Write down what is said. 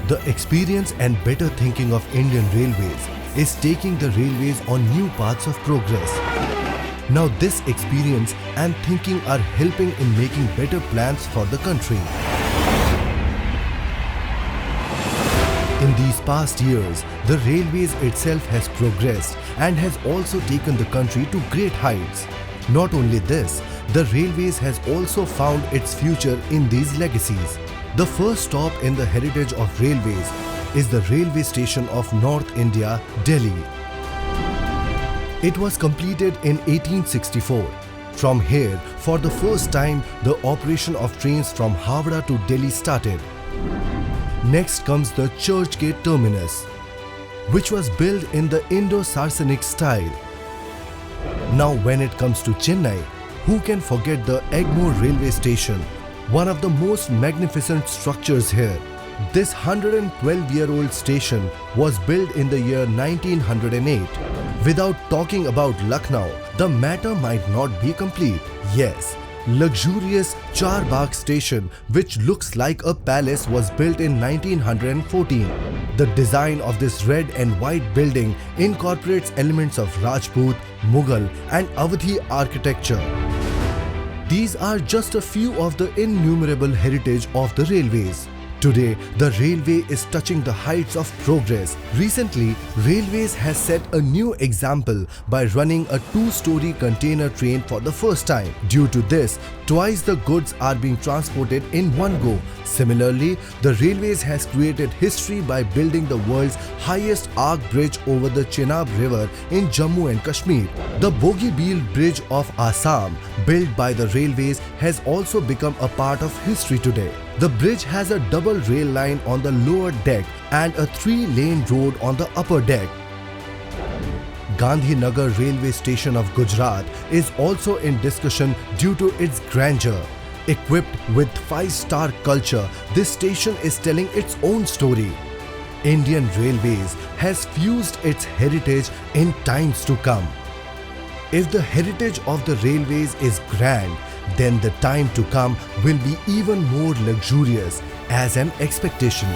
The experience and better thinking of Indian Railways is taking the railways on new paths of progress. Now this experience and thinking are helping in making better plans for the country. In these past years, the railways itself has progressed and has also taken the country to great heights. Not only this, the railways has also found its future in these legacies. The first stop in the heritage of railways is the railway station of North India, Delhi. It was completed in 1864. From here, for the first time, the operation of trains from Howrah to Delhi started. Next comes the Churchgate terminus, which was built in the Indo-Saracenic style. Now when it comes to Chennai, who can forget the Egmore railway station, one of the most magnificent structures here. This 112-year-old station was built in the year 1908. Without talking about Lucknow, the matter might not be complete. Yes, luxurious Charbagh station, which looks like a palace, was built in 1914. The design of this red and white building incorporates elements of Rajput, Mughal and Awadhi architecture. These are just a few of the innumerable heritage of the railways. Today, the railway is touching the heights of progress. Recently, Railways has set a new example by running a 2-story container train for the first time. Due to this, twice the goods are being transported in one go. Similarly, the Railways has created history by building the world's highest arc bridge over the Chenab River in Jammu and Kashmir. The Bogibeel Bridge of Assam, built by the Railways, has also become a part of history today. The bridge has a double rail line on the lower deck and a 3-lane road on the upper deck. Gandhinagar railway station of Gujarat is also in discussion due to its grandeur. Equipped with 5-star culture, this station is telling its own story. Indian Railways has fused its heritage in times to come. If the heritage of the railways is grand, then the time to come will be even more luxurious as an expectation.